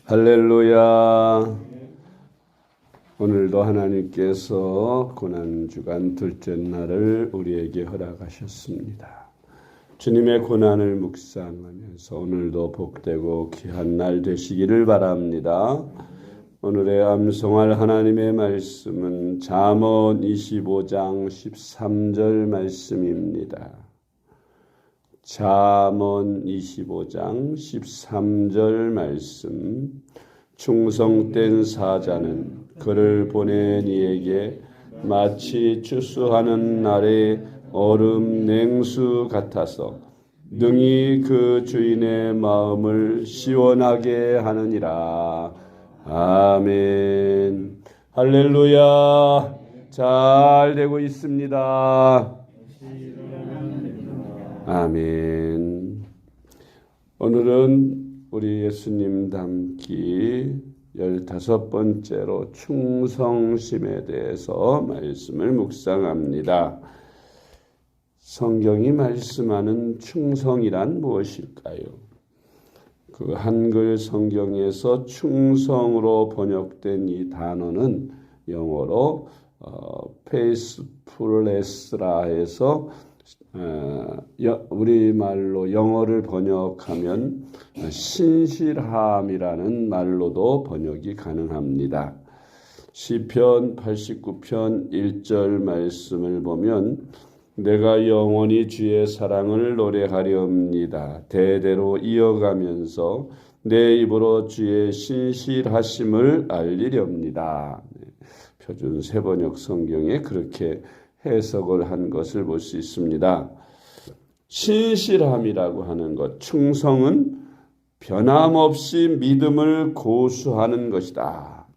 할렐루야. 오늘도 하나님께서 고난주간 둘째 날을 우리에게 허락하셨습니다. 주님의 고난을 묵상하면서 오늘도 복되고 귀한 날 되시기를 바랍니다. 오늘의 암송할 하나님의 말씀은 잠언 25장 13절 말씀입니다. 잠언 25장 13절 말씀. 충성된 사자는 그를 보낸 이에게 마치 추수하는 날의 얼음 냉수 같아서 능히 그 주인의 마음을 시원하게 하느니라. 아멘. 할렐루야. 잘 되고 있습니다. 아멘. 오늘은 우리 예수님 닮기 15번째로 충성심에 대해서 말씀을 묵상합니다. 성경이 말씀하는 충성이란 무엇일까요? 그 한글 성경에서 충성으로 번역된 이 단어는 영어로 faithfulness라 해서 우리말로 영어를 번역하면 신실함이라는 말로도 번역이 가능합니다. 시편 89편 1절 말씀을 보면 내가 영원히 주의 사랑을 노래하렵니다. 대대로 이어가면서 내 입으로 주의 신실하심을 알리렵니다. 표준 세번역 성경에 그렇게 해석을 한 것을 볼 수 있습니다. 신실함이라고 하는 것, 충성은 변함없이 믿음을 고수하는 것이다.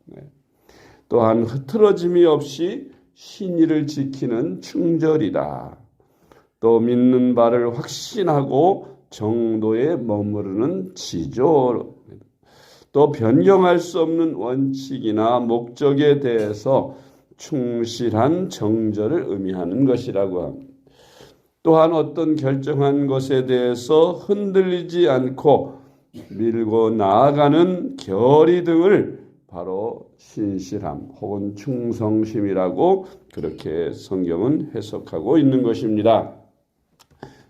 또한 흐트러짐이 없이 신의를 지키는 충절이다. 또 믿는 바를 확신하고 정도에 머무르는 지조, 또 변경할 수 없는 원칙이나 목적에 대해서 충실한 정절을 의미하는 것이라고 합니다. 또한 어떤 결정한 것에 대해서 흔들리지 않고 밀고 나아가는 결의 등을 바로 신실함 혹은 충성심이라고 그렇게 성경은 해석하고 있는 것입니다.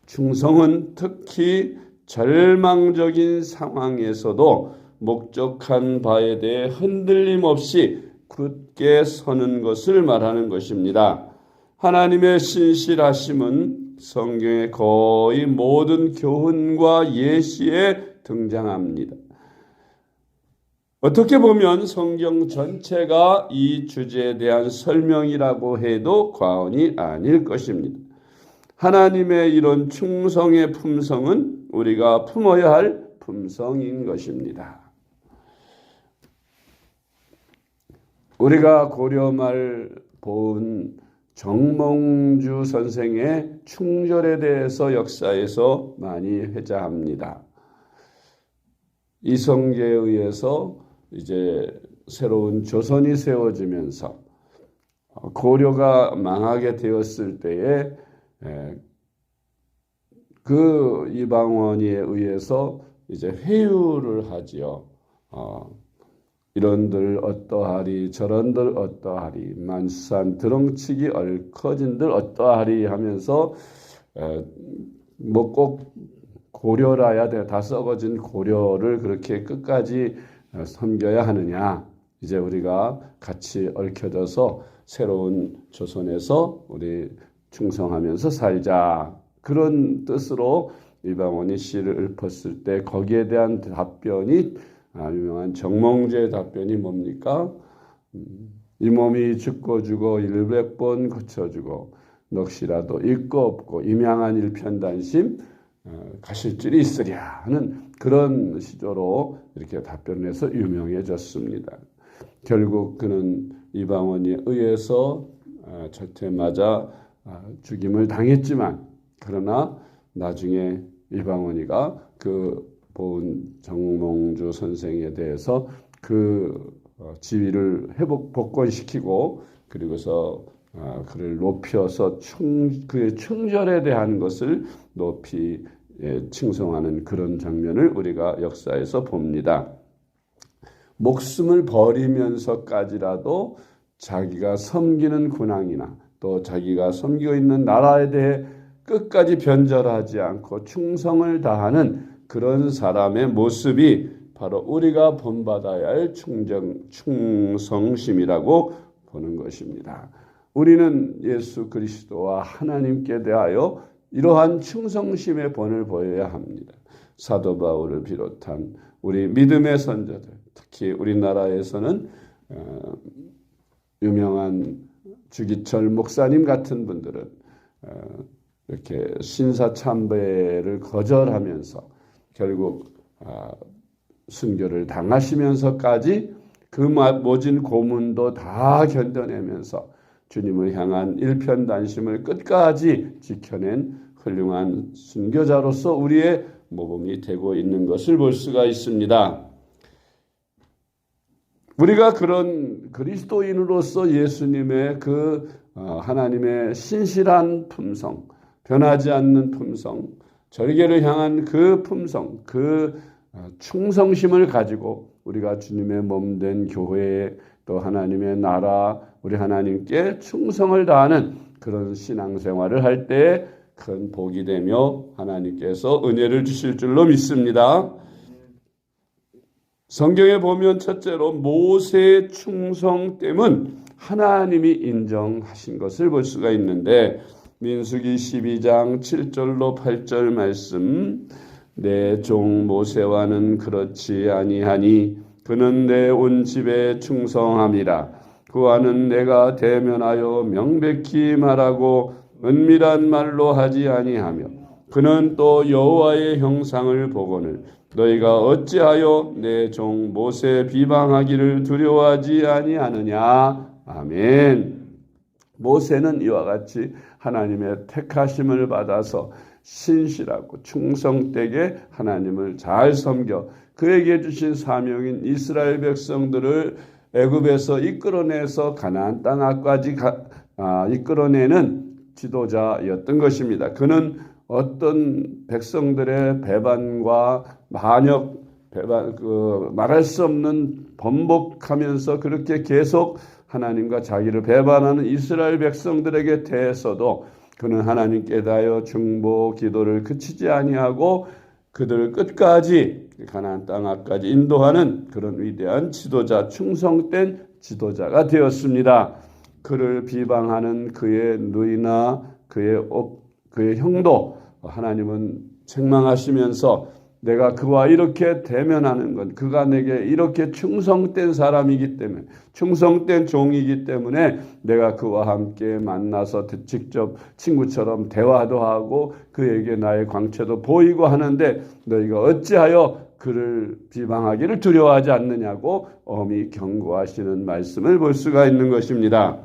충성은 특히 절망적인 상황에서도 목적한 바에 대해 흔들림 없이 굳게 서는 것을 말하는 것입니다. 하나님의 신실하심은 성경의 거의 모든 교훈과 예시에 등장합니다. 어떻게 보면 성경 전체가 이 주제에 대한 설명이라고 해도 과언이 아닐 것입니다. 하나님의 이런 충성의 품성은 우리가 품어야 할 품성인 것입니다. 우리가 고려말 본 정몽주 선생의 충절에 대해서 역사에서 많이 회자합니다. 이성계에 의해서 이제 새로운 조선이 세워지면서 고려가 망하게 되었을 때에 그 이방원에 의해서 이제 회유를 하지요. 이런들 어떠하리 저런들 어떠하리 만수산 드렁치기 얽혀진들 어떠하리 하면서 뭐 꼭 고려라야 돼. 다 썩어진 고려를 그렇게 끝까지 섬겨야 하느냐. 이제 우리가 같이 얽혀져서 새로운 조선에서 우리 충성하면서 살자. 그런 뜻으로 이방원이 시를 읊었을 때 거기에 대한 답변이 유명한 정몽주의 답변이 뭡니까? 이 몸이 죽고 죽어 100번 거쳐주고 넋이라도 있고 없고 임양한 일편단심 가실 줄이 있으랴 하는 그런 시조로 이렇게 답변해서 유명해졌습니다. 결국 그는 이방원에 의해서 절대 맞아 죽임을 당했지만 그러나 나중에 이방원이가 그 본 정몽주 선생에 대해서 그 지위를 복권시키고 그리고서 그를 높여서 그의 충절에 대한 것을 높이 칭송하는 그런 장면을 우리가 역사에서 봅니다. 목숨을 버리면서까지라도 자기가 섬기는 군왕이나 또 자기가 섬기고 있는 나라에 대해 끝까지 변절하지 않고 충성을 다하는 그런 사람의 모습이 바로 우리가 본받아야 할 충성심이라고 보는 것입니다. 우리는 예수 그리스도와 하나님께 대하여 이러한 충성심의 본을 보여야 합니다. 사도 바울을 비롯한 우리 믿음의 선조들, 특히 우리나라에서는 유명한 주기철 목사님 같은 분들은 이렇게 신사참배를 거절하면서 결국 순교를 당하시면서까지 그 모진 고문도 다 견뎌내면서 주님을 향한 일편단심을 끝까지 지켜낸 훌륭한 순교자로서 우리의 모범이 되고 있는 것을 볼 수가 있습니다. 우리가 그런 그리스도인으로서 예수님의 그 하나님의 신실한 품성, 변하지 않는 품성, 절개를 향한 그 품성, 그 충성심을 가지고 우리가 주님의 몸된 교회에 또 하나님의 나라, 우리 하나님께 충성을 다하는 그런 신앙생활을 할 때 큰 복이 되며 하나님께서 은혜를 주실 줄로 믿습니다. 성경에 보면 첫째로 모세의 충성됨은 하나님이 인정하신 것을 볼 수가 있는데 민수기 12장 7절로 8절 말씀, 내 종 모세와는 그렇지 아니하니 그는 내 온 집에 충성함이라. 그와는 내가 대면하여 명백히 말하고 은밀한 말로 하지 아니하며 그는 또 여호와의 형상을 보거늘 너희가 어찌하여 내 종 모세 비방하기를 두려워하지 아니하느냐. 아멘. 모세는 이와 같이 하나님의 택하심을 받아서 신실하고 충성되게 하나님을 잘 섬겨 그에게 주신 사명인 이스라엘 백성들을 애굽에서 이끌어내서 가나안 땅 앞까지 이끌어내는 지도자였던 것입니다. 그는 어떤 백성들의 배반과 반역, 말할 수 없는 번복하면서 그렇게 계속 하나님과 자기를 배반하는 이스라엘 백성들에게 대해서도 그는 하나님께 대하여 중보 기도를 그치지 아니하고 그들을 끝까지 가나안 땅 앞까지 인도하는 그런 위대한 지도자, 충성된 지도자가 되었습니다. 그를 비방하는 그의 누이나 그의 형도 하나님은 책망하시면서 내가 그와 이렇게 대면하는 건 그가 내게 이렇게 충성된 사람이기 때문에 충성된 종이기 때문에 내가 그와 함께 만나서 직접 친구처럼 대화도 하고 그에게 나의 광채도 보이고 하는데 너희가 어찌하여 그를 비방하기를 두려워하지 않느냐고 엄히 경고하시는 말씀을 볼 수가 있는 것입니다.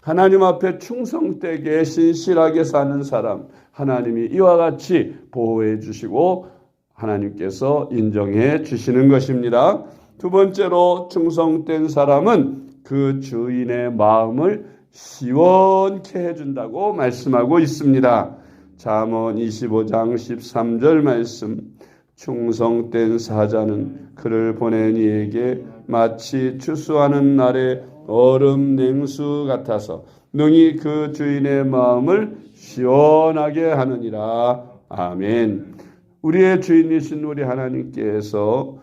하나님 앞에 충성되게 신실하게 사는 사람 하나님이 이와 같이 보호해 주시고 하나님께서 인정해 주시는 것입니다. 두 번째로 충성된 사람은 그 주인의 마음을 시원케 해준다고 말씀하고 있습니다. 잠언 25장 13절 말씀, 충성된 사자는 그를 보낸 이에게 마치 추수하는 날의 얼음 냉수 같아서 능히 그 주인의 마음을 시원하게 하느니라. 아멘. 우리의 주인이신 우리 하나님께서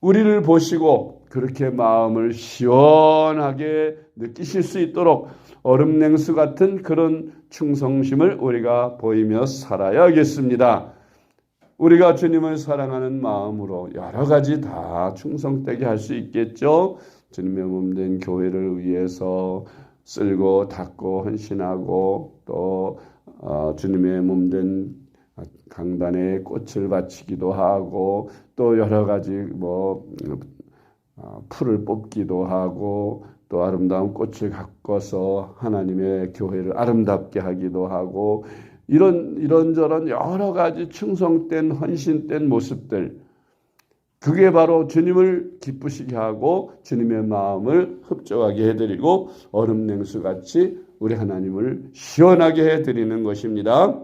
우리를 보시고 그렇게 마음을 시원하게 느끼실 수 있도록 얼음 냉수 같은 그런 충성심을 우리가 보이며 살아야겠습니다. 우리가 주님을 사랑하는 마음으로 여러 가지 다 충성되게 할 수 있겠죠. 주님의 몸된 교회를 위해서 쓸고 닦고 헌신하고 또 주님의 몸된 강단에 꽃을 바치기도 하고 또 여러 가지 풀을 뽑기도 하고 또 아름다운 꽃을 가꿔서 하나님의 교회를 아름답게 하기도 하고 이런저런 여러 가지 충성된 헌신된 모습들, 그게 바로 주님을 기쁘시게 하고 주님의 마음을 흡족하게 해드리고 얼음 냉수같이 우리 하나님을 시원하게 해드리는 것입니다.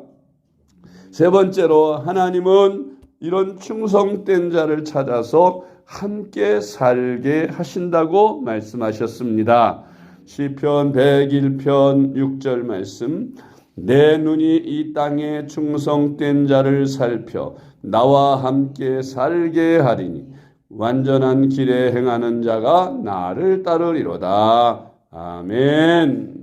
세 번째로 하나님은 이런 충성된 자를 찾아서 함께 살게 하신다고 말씀하셨습니다. 시편 101편 6절 말씀, 내 눈이 이 땅에 충성된 자를 살펴 나와 함께 살게 하리니 완전한 길에 행하는 자가 나를 따르리로다. 아멘.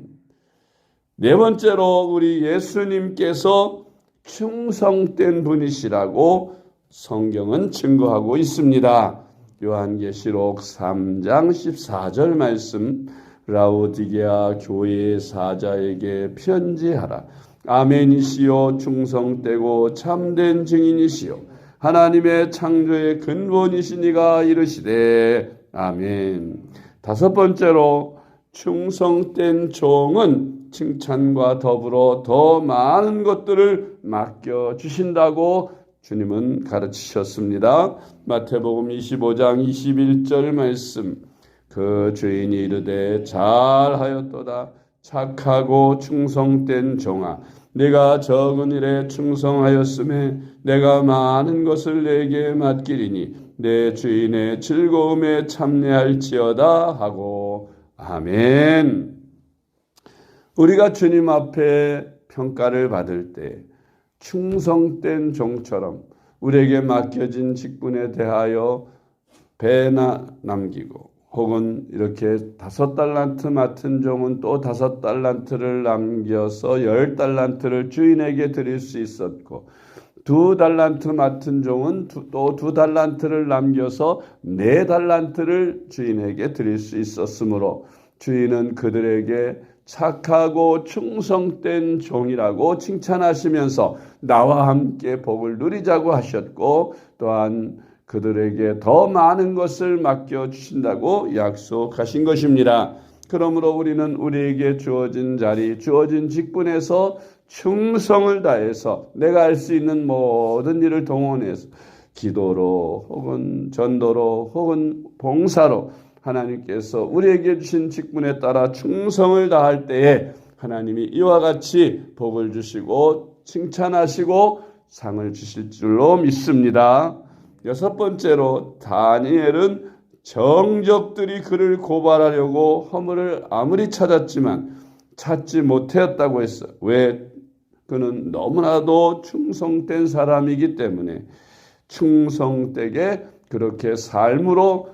네 번째로 우리 예수님께서 충성된 분이시라고 성경은 증거하고 있습니다. 요한계시록 3장 14절 말씀, 라오디게아 교회의 사자에게 편지하라. 아멘이시요 충성되고 참된 증인이시요 하나님의 창조의 근본이시니가 이르시되 아멘. 다섯 번째로 충성된 종은 칭찬과 더불어 더 많은 것들을 맡겨주신다고 주님은 가르치셨습니다. 마태복음 25장 21절 말씀, 그 주인이 이르되 잘하였도다 착하고 충성된 종아, 네가 적은 일에 충성하였음에 내가 많은 것을 내게 맡기리니 내 주인의 즐거움에 참여할지어다 하고. 아멘. 우리가 주님 앞에 평가를 받을 때 충성된 종처럼 우리에게 맡겨진 직분에 대하여 배나 남기고, 혹은 이렇게 5달란트 맡은 종은 또 5달란트를 남겨서 10달란트를 주인에게 드릴 수 있었고, 2달란트 맡은 종은 또 2달란트를 남겨서 4달란트를 주인에게 드릴 수 있었으므로 주인은 그들에게 착하고 충성된 종이라고 칭찬하시면서 나와 함께 복을 누리자고 하셨고, 또한 그들에게 더 많은 것을 맡겨주신다고 약속하신 것입니다. 그러므로 우리는 우리에게 주어진 자리, 주어진 직분에서 충성을 다해서 내가 할 수 있는 모든 일을 동원해서 기도로 혹은 전도로 혹은 봉사로 하나님께서 우리에게 주신 직분에 따라 충성을 다할 때에 하나님이 이와 같이 복을 주시고 칭찬하시고 상을 주실 줄로 믿습니다. 여섯 번째로 다니엘은 정적들이 그를 고발하려고 허물을 아무리 찾았지만 찾지 못하였다고 했어요. 왜? 그는 너무나도 충성된 사람이기 때문에 충성되게 그렇게 삶으로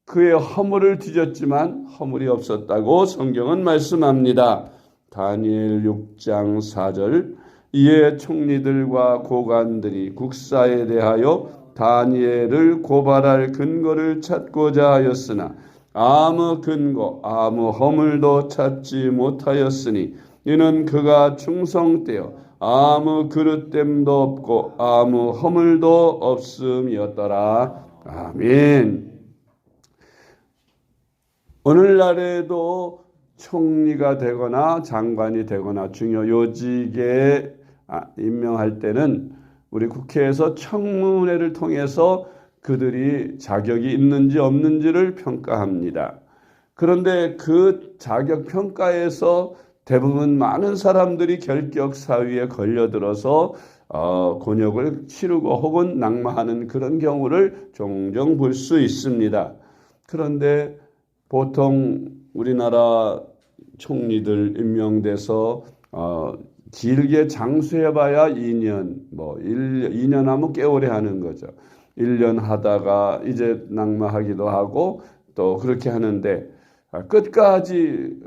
그의 허물을 뒤졌지만 허물이 없었다고 성경은 말씀합니다. 다니엘 6장 4절, 이에 총리들과 고관들이 국사에 대하여 다니엘을 고발할 근거를 찾고자 하였으나 아무 근거, 아무 허물도 찾지 못하였으니 이는 그가 충성되어 아무 그릇됨도 없고 아무 허물도 없음이었더라. 아멘. 오늘날에도 총리가 되거나 장관이 되거나 중요 요직에 임명할 때는 우리 국회에서 청문회를 통해서 그들이 자격이 있는지 없는지를 평가합니다. 그런데 그 자격 평가에서 대부분 많은 사람들이 결격 사유에 걸려들어서 곤욕을 치르고 혹은 낙마하는 그런 경우를 종종 볼 수 있습니다. 그런데 보통 우리나라 총리들 임명돼서 길게 장수해봐야 2년, 2년 하면 꽤 오래 하는 거죠. 1년 하다가 이제 낙마하기도 하고 또 그렇게 하는데 끝까지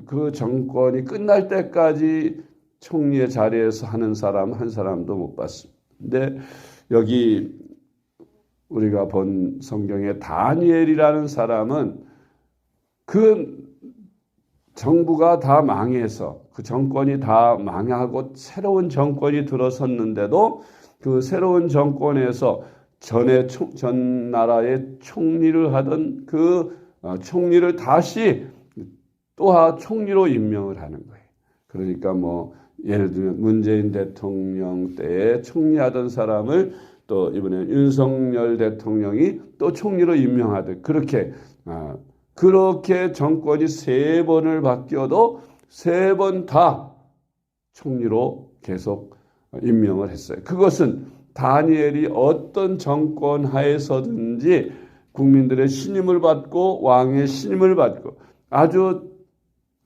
그 정권이 끝날 때까지 총리의 자리에서 하는 사람 한 사람도 못 봤습니다. 근데 여기 우리가 본 성경의 다니엘이라는 사람은 그 정부가 다 망해서 그 정권이 다 망하고 새로운 정권이 들어섰는데도 그 새로운 정권에서 전 나라의 총리를 하던 그 총리를 다시 또 총리로 임명을 하는 거예요. 그러니까 예를 들면 문재인 대통령 때에 총리하던 사람을 또 이번에 윤석열 대통령이 또 총리로 임명하듯 그렇게 정권이 3번을 바뀌어도 3번 다 총리로 계속 임명을 했어요. 그것은 다니엘이 어떤 정권 하에서든지 국민들의 신임을 받고 왕의 신임을 받고 아주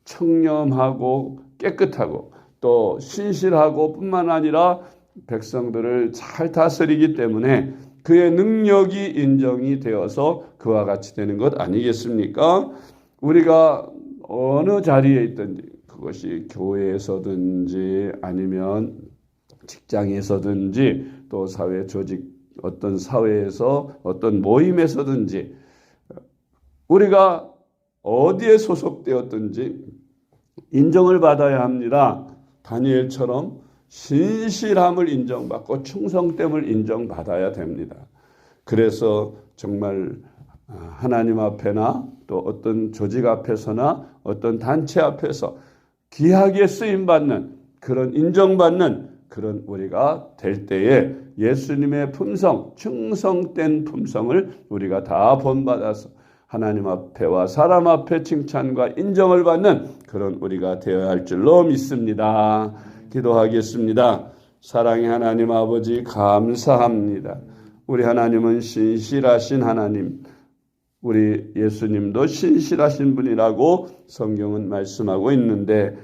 청렴하고 깨끗하고 또 신실하고 뿐만 아니라 백성들을 잘 다스리기 때문에 그의 능력이 인정이 되어서 그와 같이 되는 것 아니겠습니까? 우리가 어느 자리에 있든지 그것이 교회에서든지 아니면 직장에서든지 또 사회 조직 어떤 사회에서 어떤 모임에서든지 우리가 어디에 소속되었든지 인정을 받아야 합니다. 다니엘처럼 신실함을 인정받고 충성됨을 인정받아야 됩니다. 그래서 정말 하나님 앞에나 또 어떤 조직 앞에서나 어떤 단체 앞에서 귀하게 쓰임받는 그런 인정받는 그런 우리가 될 때에 예수님의 품성, 충성된 품성을 우리가 다 본받아서 하나님 앞에와 사람 앞에 칭찬과 인정을 받는 그런 우리가 되어야 할 줄로 믿습니다. 기도하겠습니다. 사랑의 하나님 아버지 감사합니다. 우리 하나님은 신실하신 하나님, 우리 예수님도 신실하신 분이라고 성경은 말씀하고 있는데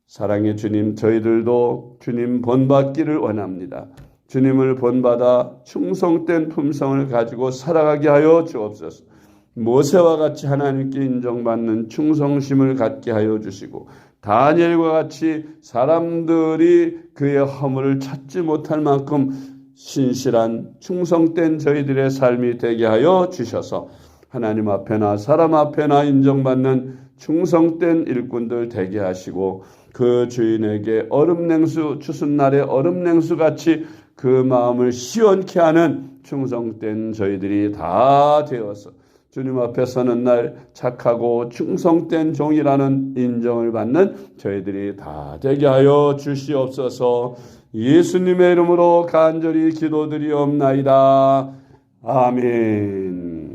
사랑의 주님, 저희들도 주님 본받기를 원합니다. 주님을 본받아 충성된 품성을 가지고 살아가게 하여 주옵소서. 모세와 같이 하나님께 인정받는 충성심을 갖게 하여 주시고 다니엘과 같이 사람들이 그의 허물을 찾지 못할 만큼 신실한 충성된 저희들의 삶이 되게 하여 주셔서 하나님 앞에나 사람 앞에나 인정받는 충성된 일꾼들 되게 하시고 그 주인에게 얼음냉수 추순날의 얼음냉수 같이 그 마음을 시원케 하는 충성된 저희들이 다 되어서 주님 앞에 서는 날 착하고 충성된 종이라는 인정을 받는 저희들이 다 되게 하여 주시옵소서. 예수님의 이름으로 간절히 기도드리옵나이다. 아멘.